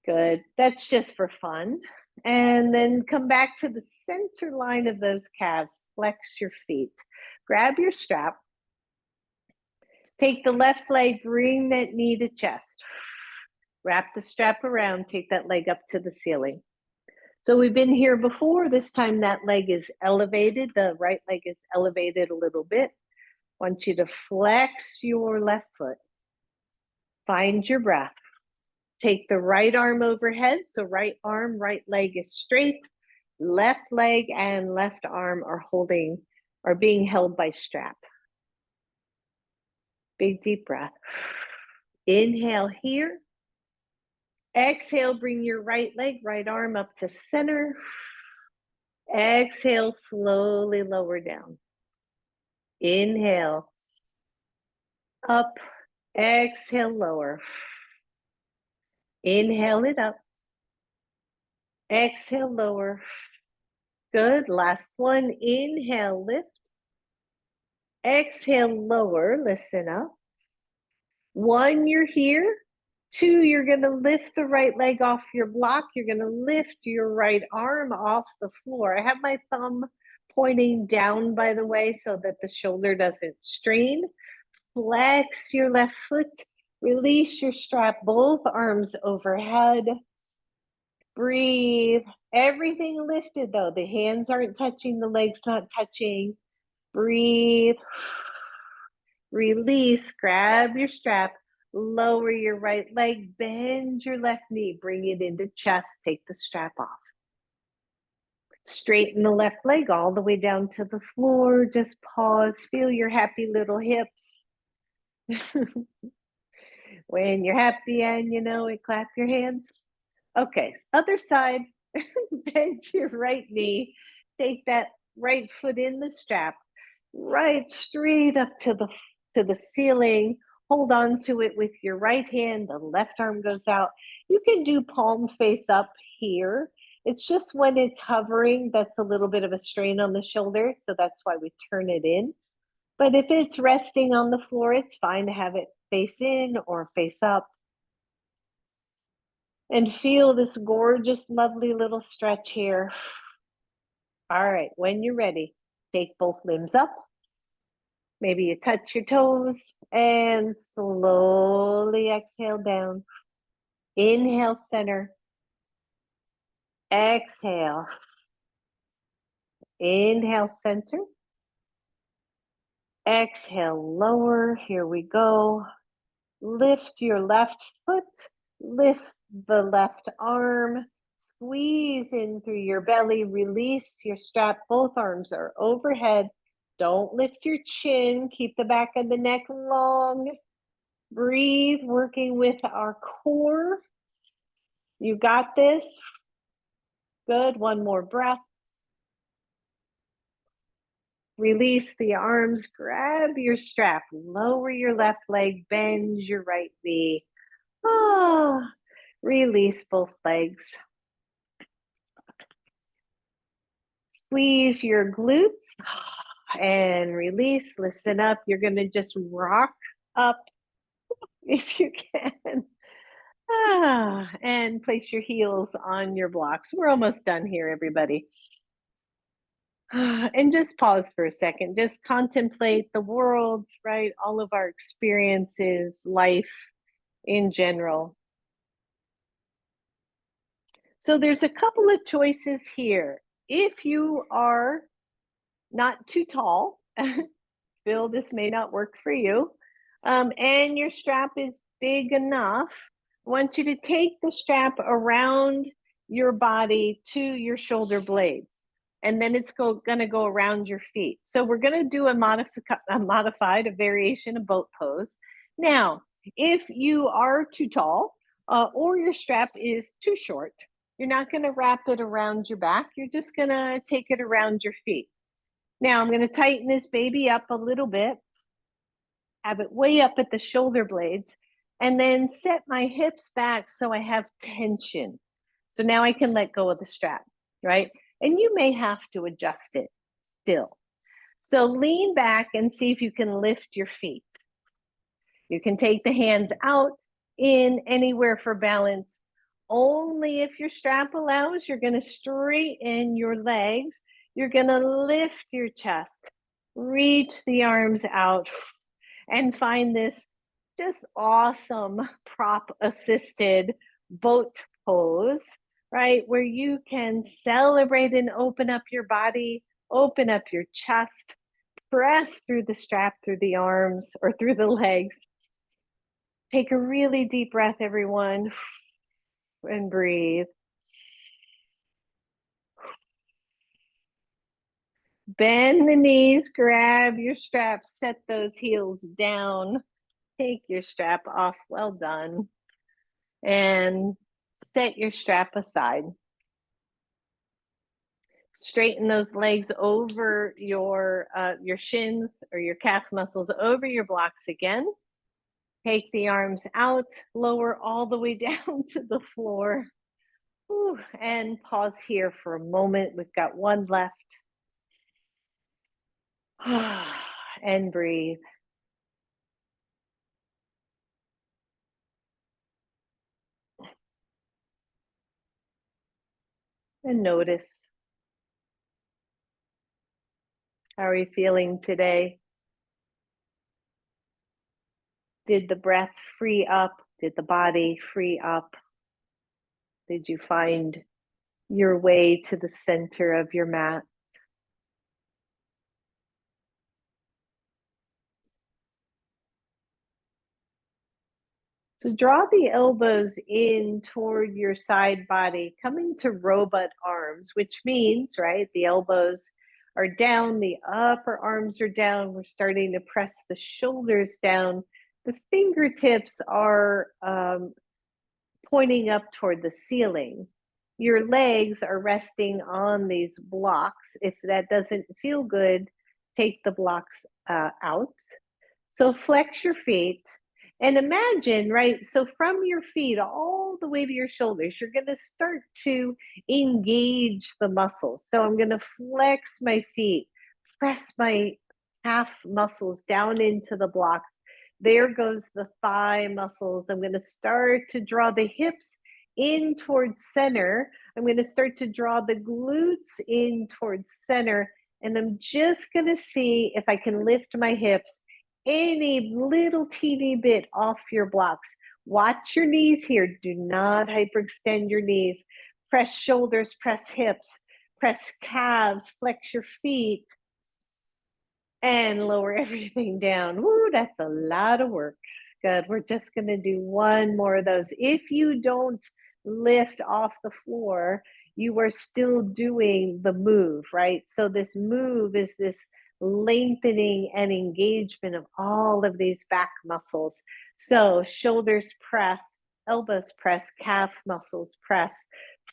Good. That's just for fun. And then come back to the center line of those calves. Flex your feet. Grab your strap. Take the left leg, bring that knee to chest. Wrap the strap around, take that leg up to the ceiling. So we've been here before. This time that leg is elevated. The right leg is elevated a little bit. I want you to flex your left foot. Find your breath. Take the right arm overhead. So right arm, right leg is straight. Left leg and left arm are being held by strap. Big deep breath. Inhale here. Exhale, bring your right leg, right arm up to center. Exhale, slowly lower down. Inhale, up. Exhale, lower. Inhale it up. Exhale, lower. Good. Last one. Inhale, lift. Exhale, lower. Listen up. 1, you're here. 2, you're going to lift the right leg off your block. You're going to lift your right arm off the floor. I have my thumb pointing down, by the way, so that the shoulder doesn't strain. Flex your left foot. Release your strap, both arms overhead. Breathe. Everything lifted, though. The hands aren't touching, the legs not touching. Breathe. Release. Grab your strap. Lower your right leg. Bend your left knee. Bring it into chest. Take the strap off. Straighten the left leg all the way down to the floor. Just pause. Feel your happy little hips. When you're happy and you know it, clap your hands. Okay, other side. Bend your right knee. Take that right foot in the strap. Right straight up to the ceiling. Hold on to it with your right hand. The left arm goes out. You can do palm face up here. It's just when it's hovering, that's a little bit of a strain on the shoulder. So that's why we turn it in. But if it's resting on the floor, it's fine to have it face in or face up. And feel this gorgeous, lovely little stretch here. All right, when you're ready, take both limbs up. Maybe you touch your toes and slowly exhale down. Inhale, center. Exhale. Inhale, center. Exhale, lower. Here we go. Lift your left foot. Lift the left arm. Squeeze in through your belly. Release your strap. Both arms are overhead. Don't lift your chin. Keep the back of the neck long. Breathe, working with our core. You got this. Good. One more breath. Release the arms. Grab your strap. Lower your left leg. Bend your right knee. Release both legs. Squeeze your glutes and release. Listen up. You're going to just rock up if you can. And place your heels on your blocks. We're almost done here, everybody. And just pause for a second. Just contemplate the world, right? All of our experiences, life in general. So there's a couple of choices here. If you are not too tall, Bill, this may not work for you, and your strap is big enough, I want you to take the strap around your body to your shoulder blades, and then it's going to go around your feet. So we're going to do a modified, a variation of boat pose. Now, if you are too tall or your strap is too short, you're not going to wrap it around your back. You're just going to take it around your feet. Now I'm going to tighten this baby up a little bit. have it way up at the shoulder blades, and then set my hips back so I have tension. So now I can let go of the strap, right? And you may have to adjust it still. So lean back and see if you can lift your feet. You can take the hands out, in, anywhere for balance. Only if your strap allows, you're going to straighten your legs. You're going to lift your chest, reach the arms out, and find this just awesome prop assisted boat pose, right? Where you can celebrate and open up your body, open up your chest, press through the strap, through the arms, or through the legs. Take a really deep breath, everyone, and breathe. Bend the knees, grab your straps, set those heels down, take your strap off. Well done. And set your strap aside. Straighten those legs over your shins or your calf muscles over your blocks again. Take the arms out, lower all the way down to the floor. Whew, and pause here for a moment. We've got one left. And breathe. And notice. How are you feeling today? Did the breath free up? Did the body free up? Did you find your way to the center of your mat? So draw the elbows in toward your side body, coming to robot arms, which means, right, the elbows are down, the upper arms are down. We're starting to press the shoulders down. The fingertips are pointing up toward the ceiling. Your legs are resting on these blocks. If that doesn't feel good, take the blocks out. So flex your feet and imagine, right? So from your feet all the way to your shoulders, you're going to start to engage the muscles. So I'm going to flex my feet, press my calf muscles down into the blocks. There goes the thigh muscles. I'm going to start to draw the hips in towards center. I'm going to start to draw the glutes in towards center. And I'm just going to see if I can lift my hips any little teeny bit off your blocks. Watch your knees here. Do not hyperextend your knees. Press shoulders, press hips, press calves, flex your feet, and lower everything down. Woo, that's a lot of work. Good. We're just going to do one more of those. If you don't lift off the floor, you are still doing the move, right? So this move is this lengthening and engagement of all of these back muscles. So shoulders press, elbows press, calf muscles press,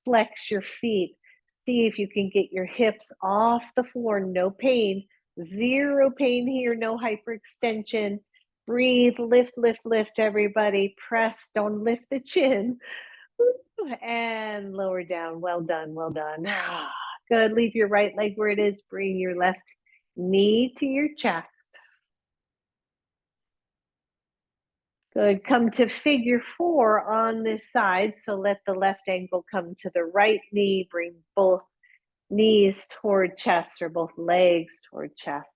flex your feet. See if you can get your hips off the floor, no pain. Zero pain here, no hyperextension. Breathe, lift, lift, lift, everybody. Press, don't lift the chin. And lower down. Well done, well done. Good. Leave your right leg where it is. Bring your left knee to your chest. Good. Come to figure four on this side. So let the left ankle come to the right knee. Bring both knees toward chest or both legs toward chest.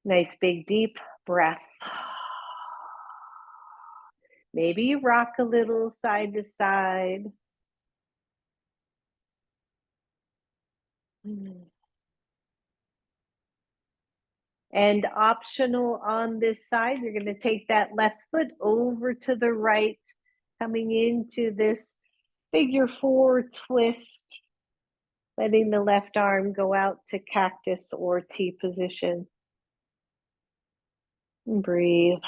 Nice big deep breath. Maybe you rock a little side to side. And optional on this side, you're going to take that left foot over to the right, coming into this figure four twist, letting the left arm go out to cactus or T position. And breathe.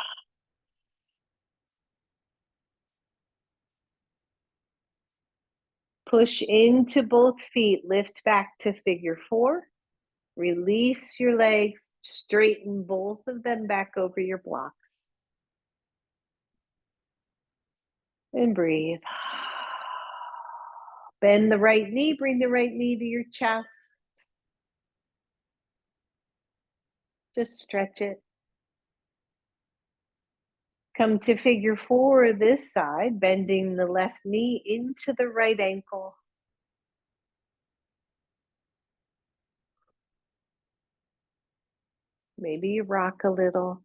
Push into both feet, lift back to figure four. Release your legs, straighten both of them back over your blocks. And breathe. Bend the right knee, bring the right knee to your chest. Just stretch it. Come to figure four this side, bending the left knee into the right ankle. Maybe you rock a little.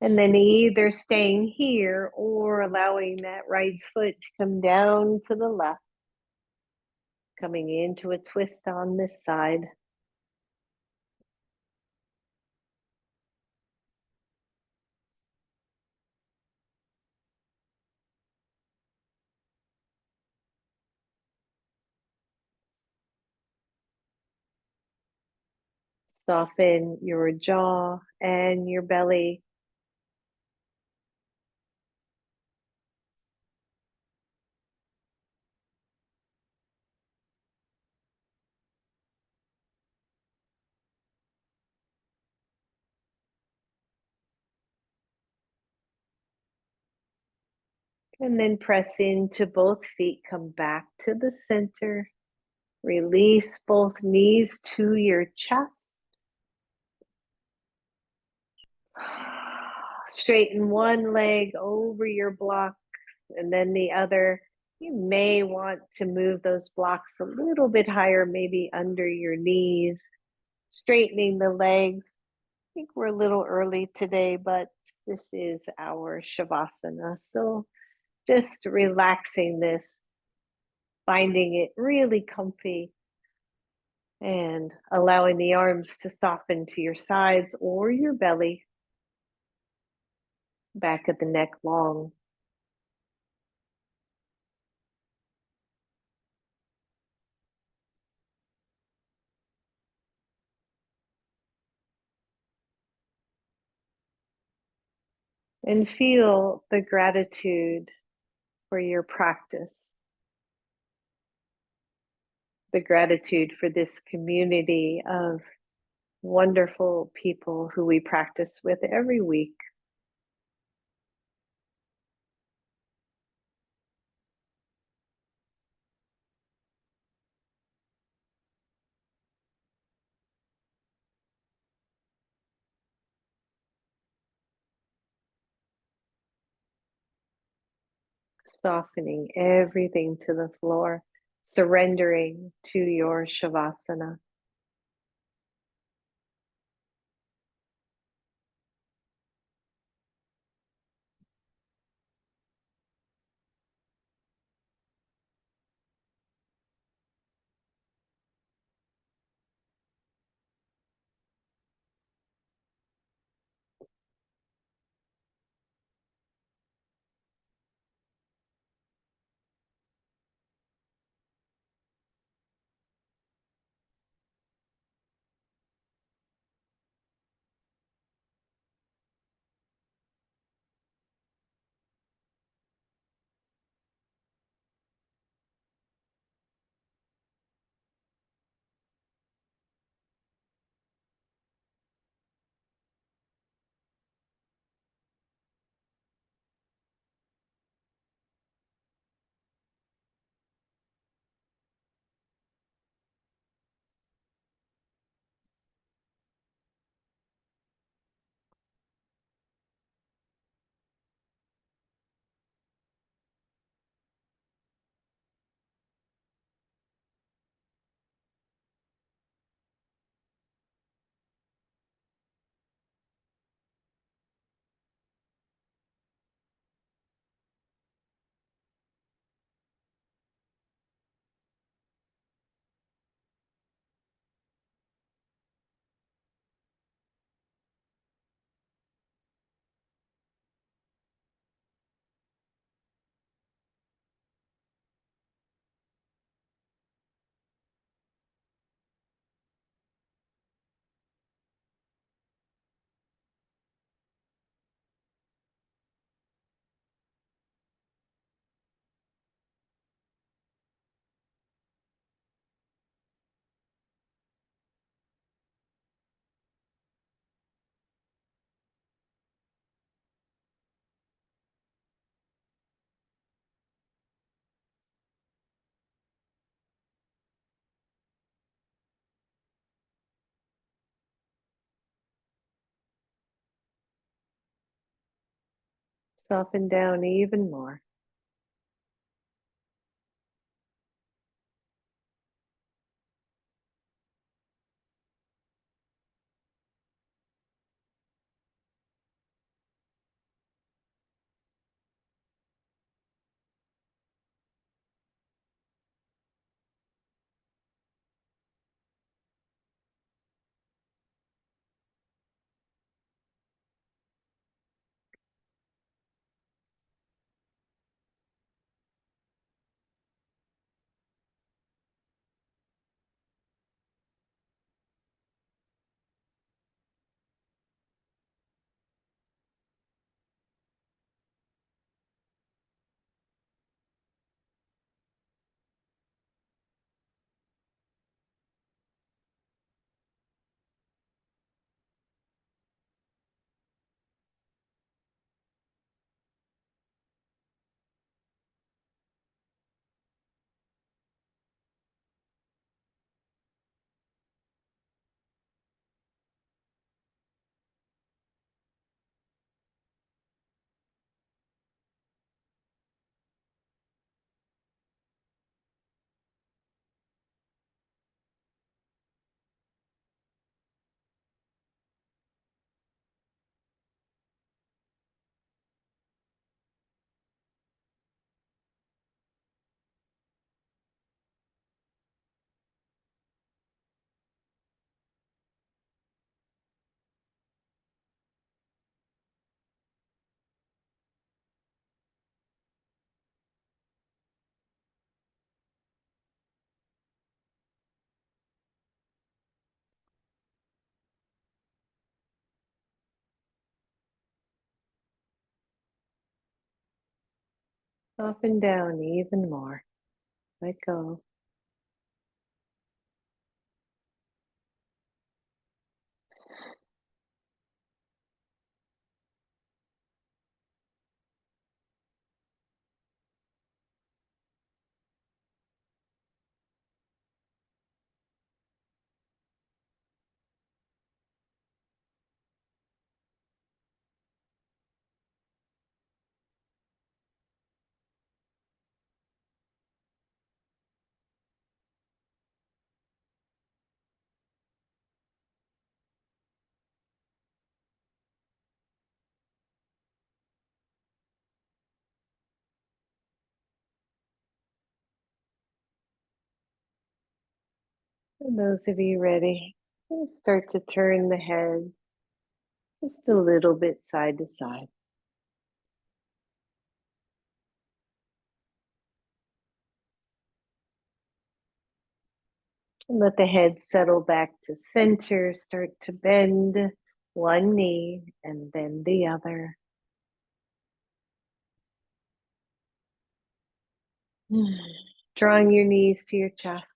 And then either staying here or allowing that right foot to come down to the left, coming into a twist on this side. Soften your jaw and your belly. And then press into both feet, come back to the center. Release both knees to your chest. Straighten one leg over your block and then the other. You may want to move those blocks a little bit higher, maybe under your knees. Straightening the legs. I think we're a little early today, but this is our Shavasana. So just relaxing this, finding it really comfy, and allowing the arms to soften to your sides or your belly, back of the neck long. And feel the gratitude for your practice, the gratitude for this community of wonderful people who we practice with every week. Softening everything to the floor, surrendering to your Shavasana. Soften down even more. Soften down even more. Let go. And those of you ready, just start to turn the head just a little bit side to side. And let the head settle back to center. Start to bend one knee and then the other. Drawing your knees to your chest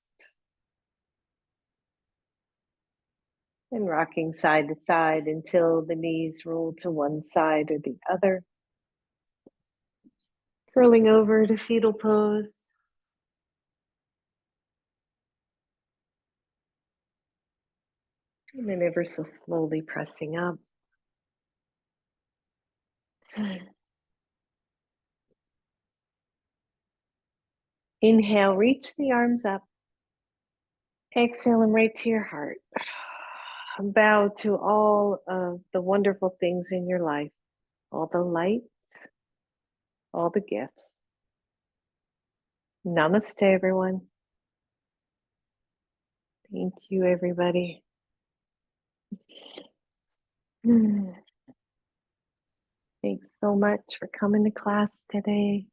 and rocking side to side until the knees roll to one side or the other. Curling over to fetal pose. And then ever so slowly pressing up. Inhale, reach the arms up. Exhale them right to your heart. Bow to all of the wonderful things in your life, all the light, all the gifts. Namaste, everyone. Thank you, everybody. Thanks so much for coming to class today.